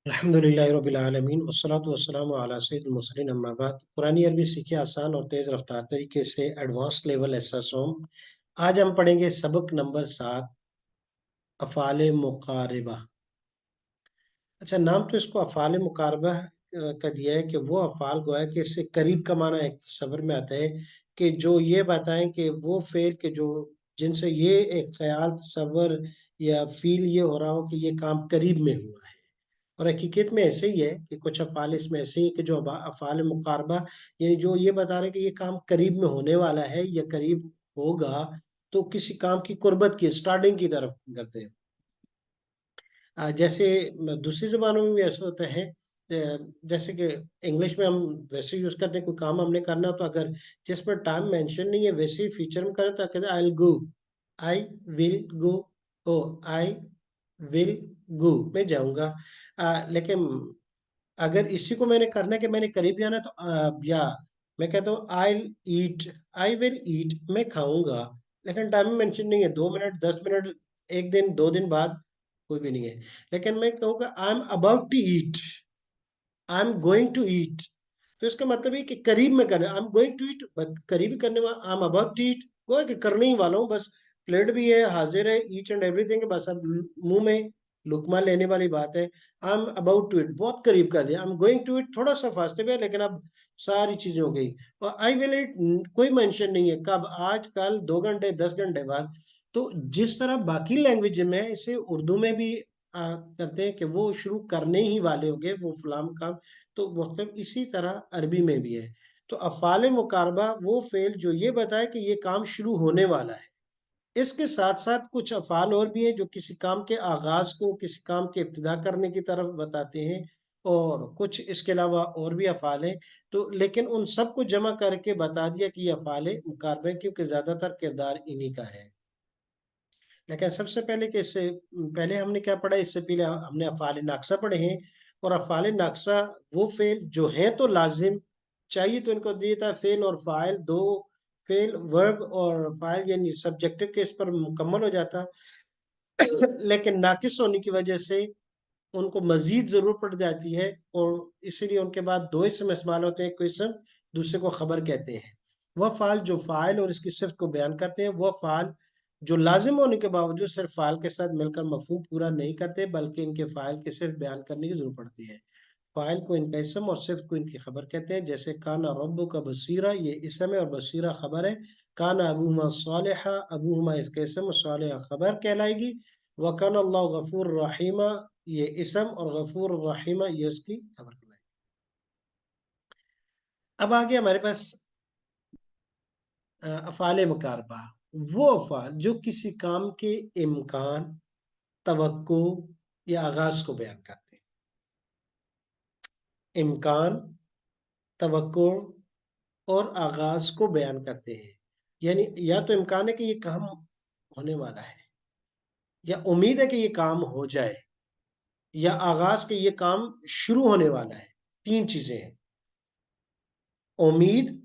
अल्हम्दुलिल्लाह रब्बिल आलमीन वस्सलातु वस्सलामु अला सय्यिदिल मुरसलीन अम्मा बाद। कुरानी अरबी सीखे आसान और तेज रफ्तार तरीके से एडवांस लेवल एसएसओम। आज हम पढ़ेंगे सबक नंबर 7, अफ़ाले मुकारिबा। अच्छा, नाम तो इसको अफ़ाले मुकारबा का दिया है कि वो अफ़ाल गोया कि इससे करीब का माना एक सबर में आता है कि जो ये बताएं कि वो फेल के जो जिनसे ये एक ख्याल तसव्वुर या फील ये हो रहा हो कि ये काम करीब में हुआ है। और हकीकत में ऐसे ही है कि कुछ अफ़ाल इसमें ऐसे ही कि जो अफ़ाल मुकारबा यानी जो ये बता रहे हैं कि ये काम करीब में होने वाला है या करीब होगा, तो किसी काम की कुर्बत की स्टार्टिंग की तरफ करते हैं। जैसे दूसरी ज़बानों में भी ऐसा होता है, जैसे कि इंग्लिश में हम वैसे यूज़ करते हैं, कोई काम हमने करना तो अगर जिसमें टाइम मेंशन नहीं है वैसे ही फीचर में करें तो कहते हैं आई गो, I will go, O I will go, मैं जाऊंगा। लेकिन अगर इसी को मैंने करना है कि मैंने करीब जाना है तो या मैं कहता हूँ आई ईट, आई विल ईट, मैं खाऊंगा। लेकिन टाइम मेंशन नहीं है, 2 मिनट, 10 मिनट, एक दिन, 2 दिन बाद, कोई भी नहीं है। लेकिन मैं कहूँगा I am about to eat, I am going to eat, तो इसका मतलब है कि करीब में करना, I am going to eat, करीब करने वाला, I am about to eat, वो है कि करने ही वाला हूँ, बस प्लेट भी है, हाजिर है, ईच एंड एवरीथिंग है, बस अब मुंह में लुकमा लेने वाली बात है। I am about to eat बहुत करीब कर दिया, I am going to eat थोड़ा सा फासले पे है, लेकिन अब सारी चीजें हो गई। और आई विल इट कोई मेंशन नहीं है कब, आज, कल, 2 घंटे, 10 घंटे बाद। तो जिस तरह बाकी लैंग्वेज में इसे उर्दू में भी करते हैं कि वो शुरू करने ही वाले होंगे वो फलाम काम, तो मतलब इसी तरह अरबी में भी है। तो अफ़ाल मुकारबा वो फेल जो ये बताए कि ये काम शुरू होने वाला है। इसके साथ साथ कुछ अफ़ाल और भी हैं जो किसी काम के आगाज को, किसी काम के इब्तिदा करने की तरफ बताते हैं, और कुछ इसके अलावा और भी अफ़ाल हैं। तो लेकिन उन सबको जमा करके बता दिया कि ये अफ़ाल मुकारबा है, क्योंकि ज्यादातर किरदार इन्हीं का है। लेकिन सबसे पहले कि इससे पहले हमने क्या पढ़ा, इससे पहले हमने अफ़ाल नाक़सा पढ़े हैं। और अफ़ाल नाक़सा वो फेल जो हैं तो लाजिम चाहिए, तो इनको दिया था फेल और फाइल, दो फेल वर्ब और फाइल यानी सब्जेक्टिव के इस पर मुकम्मल हो जाता। लेकिन नाकिस होने की वजह से उनको मजीद जरूरत पड़ जाती है, और इसीलिए उनके बाद दो इसम इस्तेमाल होते हैं, कोई इसम दूसरे को खबर कहते हैं। वह फाल जो फाइल और इसकी सिर्फ को बयान करते हैं, वह फाल जो लाजिम होने के बावजूद सिर्फ फाइल के साथ मिलकर मफहूम पूरा नहीं करते, बल्कि इनके फाइल के सिर्फ बयान करने की जरूरत पड़ती है। फाइल को इनका इसम और सिर्फ को इनकी खबर कहते हैं। जैसे काना रब्बु का बसीरा, ये इसम है और बसीरा खबर है। काना अबूहुमा सालिहा, अबूहुमा इसका इसम और सालिहा खबर कहलाएगी। वकान अल्लाह गफूर रहीमा, ये इसम और गफूर रहीमा ये उसकी खबर कहलाएगी। अब आगे हमारे पास अफ़ाल मुकारबा, वो अफ़ाल जो किसी काम के इम्कान, तवक्को या आगाज को बयान करते हैं। इम्कान, तवक्को और आगाज को बयान करते हैं। यानी या तो इम्कान है कि ये काम होने वाला है, या उम्मीद है कि ये काम हो जाए, या आगाज के ये काम शुरू होने वाला है। तीन चीजें हैं। उम्मीद,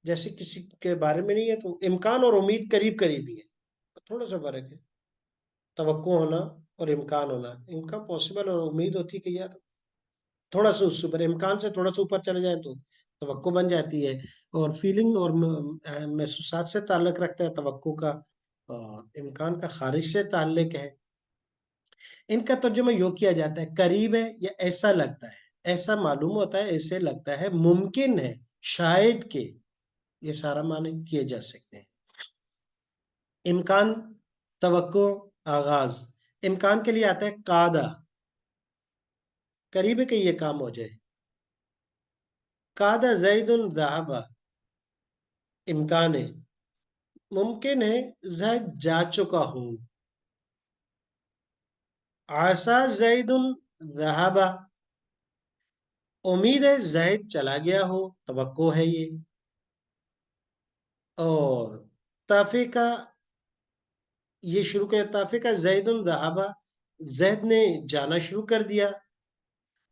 जैसे किसी के बारे में नहीं है तो इम्कान और उम्मीद करीब करीब ही है, तो थोड़ा सा फर्क है। तवक्को होना और इम्कान होना, इम्कान पॉसिबल और उम्मीद होती है कि यार थोड़ा सा उससे ऊपर, इम्कान से थोड़ा सा ऊपर चले जाए तो तवक्को बन जाती है। और फीलिंग और महसूसात से ताल्लुक रखता है तवक्को का, और इम्कान का खारिज से ताल्लुक है। इनका तर्जुमा यूं किया जाता है, करीब है या ऐसा लगता है, ऐसा मालूम होता है, ऐसे लगता है, मुमकिन है, शायद के, ये सारा माने किए जा सकते हैं। इम्कान, तवक्को, आगाज। इम्कान के लिए आता है कादा, करीब है कि ये काम हो जाए। कादा जैदुन ज़हाबा, इम्कान है, मुमकिन है जैद जा चुका हो। आसा जैदुन ज़हाबा, उम्मीद है जैद चला गया हो, तवक्को है ये। और ताफिका, ये शुरू कर, ताफिका जैदुन ज़हाबा, जैद ने जाना शुरू कर दिया।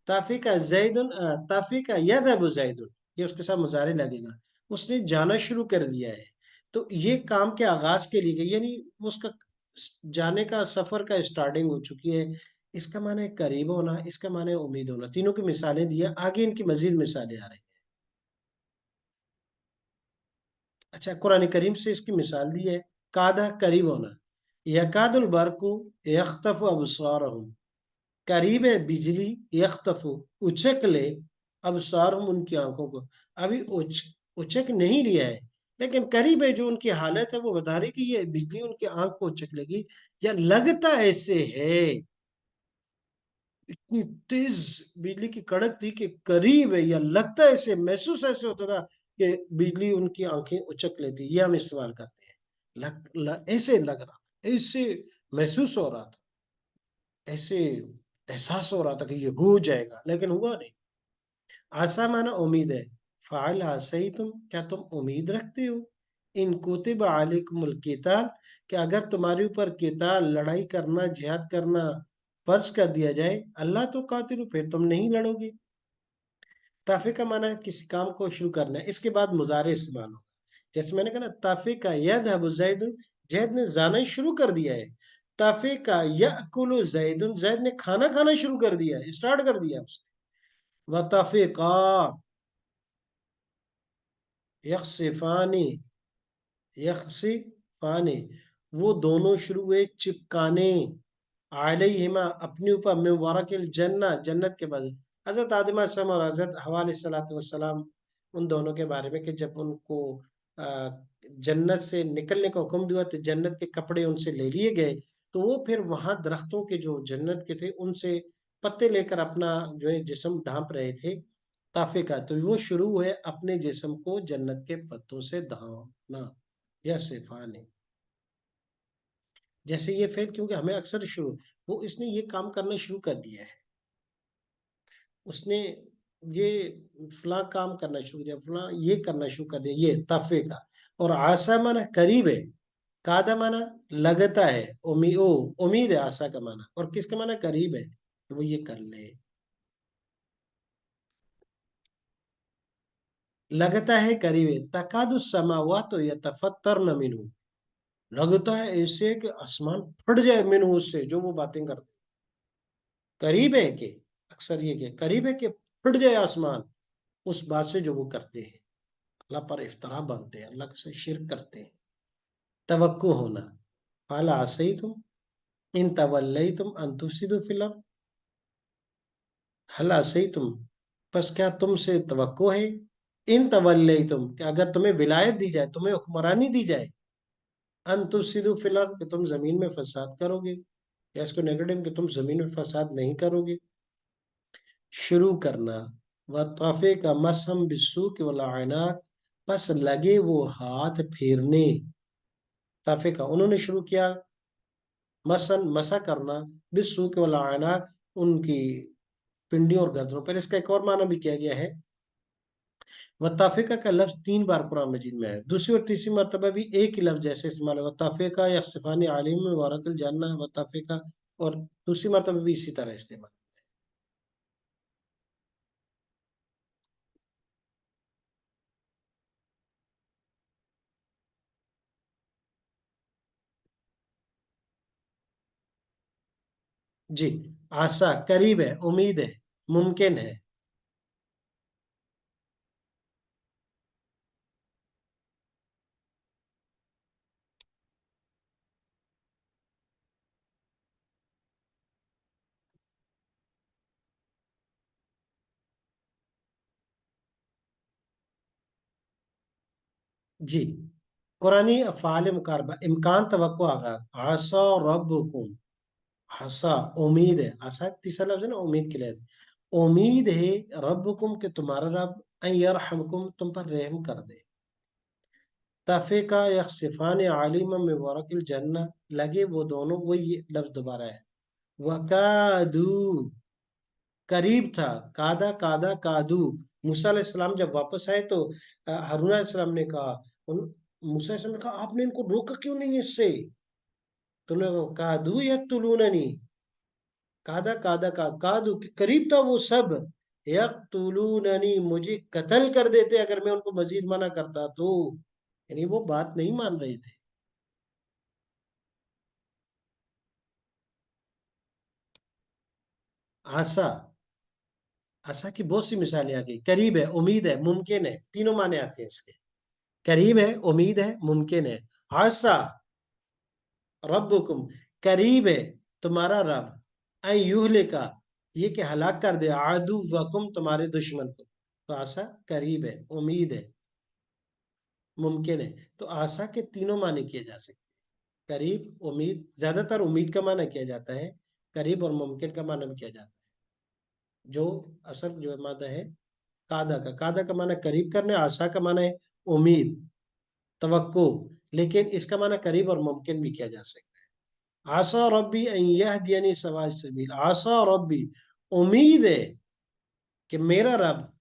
ताफिका जैदुन, ताफिका यज़हबु जैदुन, ये उसके साथ मुजारे लगेगा, उसने जाना शुरू कर दिया है। तो ये काम के आगाज के लिए यानी उसका जाने का, सफर का स्टार्टिंग हो चुकी है। اس کا معنی ہے قریب ہونا، اس کا معنی ہے امید ہونا، تینوں کی مثالیں دی ہیں، آگے ان کی مزید مثالیں آ رہی ہیں۔ اچھا، قرآن کریم سے اس کی مثال دی ہے، کادہ قریب ہونا، یکاد البرق یخطف ابصارہم، قریب ہے بجلی، یخطف اچک لے، ابصارہم ان کی آنکھوں کو، ابھی اچک نہیں لیا ہے لیکن قریب ہے، جو ان کی حالت ہے وہ بتا رہی کہ یہ بجلی ان کی آنکھ کو اچک لے گی، یا لگتا ایسے ہے، اتنی تیز بجلی کی کڑک تھی کہ قریب ہے، یا لگتا ایسے، محسوس ایسے ہوتا تھا کہ بجلی ان کی آنکھیں اچک لیتی، یہ ہم استعمال کرتے ہیں، ایسے لگ رہا تھا، ایسے محسوس ہو رہا تھا، ایسے احساس ہو رہا تھا کہ یہ ہو جائے گا، لیکن ہوا نہیں۔ آسا مانا امید ہے، فعل آسائی تم، کیا تم امید رکھتے ہو، ان کتب علیکم القتال، کہ اگر تمہارے اوپر قتال، لڑائی کرنا، جہاد کرنا فرض کر دیا جائے، اللہ تو قاتل، پھر تم نہیں لڑو گے۔ تافے کا معنی ہے کسی کام کو شروع کرنا ہے، اس کے بعد مضارع استعمال ہوگا، جیسے میں نے کہا نا، تافے کا یذهب زید، زید نے جانا شروع کر دیا ہے، تافے کا یاکل زید، زید نے کھانا کھانا شروع کر دیا ہے، اسٹارٹ کر دیا اس نے، وتافے کا یخصفانی، یخصفانی، وہ دونوں شروع ہوئے چپکانے، علیہما اپنے اوپر، من ورق الجنہ، جنت کے بعد، حضرت آدم علیہ السلام اور حضرت حوا علیہ السلام، ان دونوں کے بارے میں کہ جب ان کو جنت سے نکلنے کا حکم دیا تو جنت کے کپڑے ان سے لے لیے گئے، تو وہ پھر وہاں درختوں کے جو جنت کے تھے ان سے پتے لے کر اپنا جو ہے جسم ڈھانپ رہے تھے، تافے کا، تو وہ شروع ہوئے اپنے جسم کو جنت کے پتوں سے ڈھانپنا، یا صفانے، جیسے یہ فعل، کیونکہ ہمیں اکثر شروع، وہ اس نے یہ کام کرنا شروع کر دیا ہے، اس نے یہ فلاں کام کرنا شروع کیا، فلاں یہ کرنا شروع کر دیا، یہ تفے کا۔ اور آسا مانا قریب ہے، کادا مانا لگتا ہے، امید ہے آسا کا مانا، اور کس کا مانا قریب ہے کہ وہ یہ کر لے، لگتا ہے قریب ہے، تکاد السماوات یتفطرن منہ، لگتا ہے ایسے کہ آسمان پھٹ جائے منہ، اس سے جو وہ باتیں کرتے، قریب ہے کہ، اکثر یہ کہ قریب ہے کہ پھٹ جائے آسمان اس بات سے جو وہ کرتے ہیں، اللہ پر افطرا باندھتے ہیں، اللہ سے شرک کرتے ہیں۔ توقع ہونا، قال عصیتم ان تولیتم ان تفسدوا فی الارض، هل عصیتم، پس کیا تم سے توقع ہے، ان تولیتم، کہ اگر تمہیں ولایت دی جائے، تمہیں حکمرانی دی جائے، ان تفسدوا فی الارض، کہ تم زمین میں فساد کرو گے، یا اس کو نیگیٹو کہ تم زمین میں فساد نہیں کرو گے، شروع کرنا، وطافے کا مسم بالسوق والعناق، پس لگے وہ ہاتھ پھیرنے، طافے کا انہوں نے شروع کیا، مسن مسا کرنا، بالسوق والعناق، ان کی پنڈیوں اور گردنوں پر، اس کا ایک اور معنی بھی کیا گیا ہے، وطافقہ کا لفظ 3 بار قرآن مجید میں ہے، دوسری اور تیسری مرتبہ بھی ایک ہی لفظ جیسے استعمال ہے، وطافقہ یخصفان عالم وارت الجنہ، وطافقہ، اور دوسری مرتبہ بھی اسی طرح استعمال۔ جی، آسا قریب ہے، امید ہے، ممکن ہے۔ جی، قرآنی افعال مقاربہ، امکان، توقع، آغاز، آسا ربکم، آسا امید ہے، آسا تیسرا لفظ ہے نا امید کے لیے، امید ہے ربکم کہ تمہارا رب، ان یرحمکم تم پر رحم کر دے، تفیقہ یخصفان عالم میں ورق الجنہ، لگے وہ دونوں، وہی لفظ دوبارہ ہے، وکادو، قریب تھا، کادا کادا کادو، موسیٰ علیہ السلام جب واپس آئے تو ہارون علیہ السلام نے کہا، موسیٰ علیہ السلام نے کہا آپ نے ان کو روکا کیوں نہیں اس سے، تو انہوں نے کہا کادو یقتلوننی، کادا کادا کا کادو، کہ قریب تھا وہ سب، یقتلوننی، مجھے قتل کر دیتے اگر میں ان کو مزید منع کرتا تو، یعنی وہ بات نہیں مان رہے تھے۔ आशा, आशा की बहुत सी मिसालें आ गई। करीब है, उम्मीद है, मुमकिन है, तीनों माने आते हैं इसके। करीब है, उम्मीद है, मुमकिन है। आशा रब्बुकुम, करीब है तुम्हारा रब, ऐ युहले का, ये कि हलाक कर दे, आदू वकुम, तुम्हारे दुश्मन को। तो आशा करीब है, उम्मीद है, मुमकिन है। तो आशा के तीनों माने किए जा सकते हैं। करीब, उम्मीद, ज्यादातर उम्मीद का माना किया जाता है, करीब और मुमकिन का माना भी किया जाता है। जो असल जो मादा है कादा का माना करीब करने, आशा का माना है उम्मीद, तवक्को। लेकिन इसका माना करीब और मुमकिन भी किया जा सकता है। आशा रब्बी अन यहदियनी सवाए सबील, आशा रब्बी, उम्मीद है कि मेरा रब,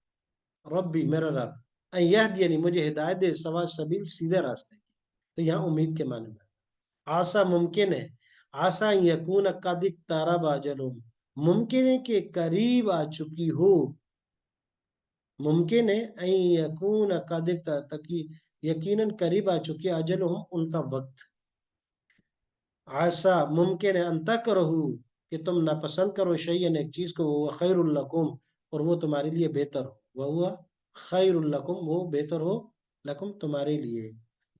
रब्बी मेरा रब, अन यहदियनी, मुझे हिदायत दे, सवाए सबील, सीधे रास्ते की। तो यहाँ उम्मीद के माने में आशा मुमकिन है। आशा यकून कदिक तारा बाजलुम, मुमकिन है कि करीब आ चुकी हो, मुमकिन है ऐ यकून कदिक तकी, यकीनन करीब आ चुकी है, अजलुहुम, उनका वक्त। आशा मुमकिन है अंता करो, कि तुम नापसंद करो शैयन, एक चीज को, वो खैरुल लकुम, और वो तुम्हारे लिए बेहतर हो, वह खैरुल लकुम, वो बेहतर हो, लकुम, तुम्हारे लिए।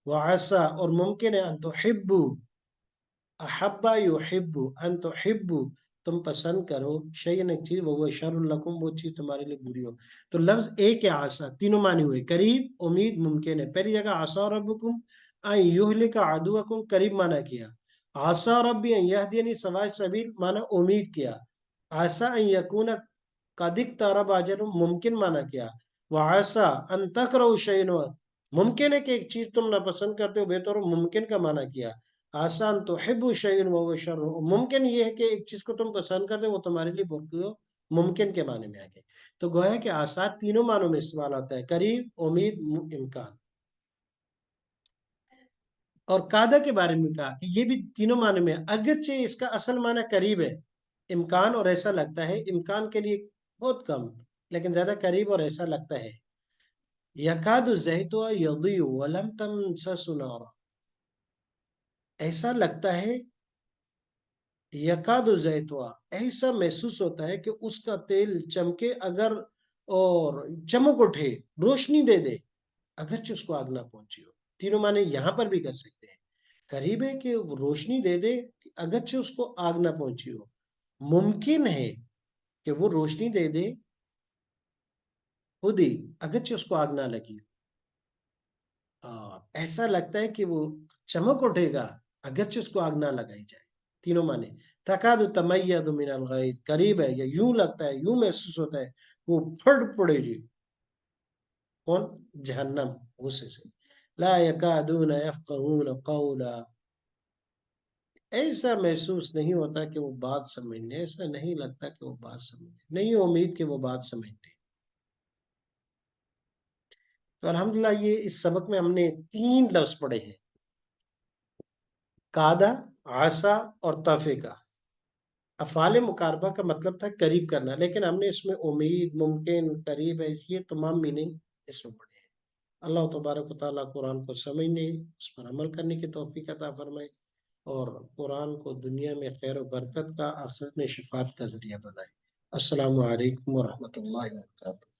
वह आशा और मुमकिन है अन तुहिब्बु, अहब्बा युहिब्बु, अन तुहिब्बु, तुम पसंद करो शैयन, एक चीज, वो शर्रुल लकुम, वो चीज तुम्हारे लिए बुरी हो। तो लफ्ज एक है आशा, तीनों माने हुए, करीब, उम्मीद, मुमकिन है। पहली जगह आशा रब्बुकुम अन युहलिका अदुवकुम, करीब माना किया। आशा रब्बी अन यहदियनी सवाए सबील माना उम्मीद किया। आशा अन यकून कदिक तारब अजल, मुमकिन माना किया। व आशा अन तकरहु शैअन, मुमकिन है कि एक चीज तुम नापसंद करते हो, बेहतर हो, मुमकिन का माना किया। आसान तो हिब्बु शैअन व शर्र, मुमकिन ये है कि एक चीज को तुम पसंद करते हो, वो तुम्हारे लिए बुरी हो, मुमकिन के माने में आ गए। तो गोया कि आसान तीनों मानों में इस्तेमाल होता है, करीब, उम्मीद, इम्कान। और कादा के बारे में कहा कि ये भी तीनों माने में है, अगरचे इसका असल माना करीब है, इम्कान, और ऐसा लगता है, इम्कान के लिए बहुत कम, लेकिन ज्यादा करीब और ऐसा लगता है। यकादु ज़ैतुहा यदीउ वलम तमससहु नार, ऐसा लगता है, यकादु ज़ैतुहा, ऐसा महसूस होता है कि उसका तेल चमके अगर, और चमक उठे, रोशनी दे दे, अगरचे उसको आग ना पहुंची हो। तीनों माने यहां पर भी कर सकते हैं। करीब है कि वो रोशनी दे दे, अगरचे उसको आग ना पहुंची हो। मुमकिन है कि वो रोशनी दे दे खुद ही, अगरचे उसको आग ना लगी हो। ऐसा लगता है कि वो चमक उठेगा, अगरचे उसको आग ना लगाई जाए। तीनों माने, तकादु तमय्यदु मिनल गैज़, करीब है, या यूं लगता है, यूं महसूस होता है, वो फट पड़ेगी। कौन? जहन्नम, गुस्से से। ला यकादून यफ्क़हून क़ौला, ऐसा महसूस नहीं होता कि वो बात समझ ले, ऐसा नहीं लगता कि वो बात समझ ले, नहीं उम्मीद कि वो बात समझ ले। तो अल्हम्दुलिल्लाह, ये इस सबक में हमने 3 लफ्ज पढ़े हैं, कादा, आसा और तफेका। अफ़ाल मुकारबा का मतलब था करीब करना, लेकिन हमने इसमें उम्मीद, मुमकिन, करीब है, ये तमाम मीनिंग इसमें पढ़े हैं। अल्लाह तबारक व तआला कुरान को समझने, उस पर अमल करने की तौफीक अता फरमाए, और कुरान को दुनिया में खैर और बरकत का, आखिरत में शिफात का ज़रिया बनाए। अस्सलामु अलैकुम व रहमतुल्लाहि व बरकातहू।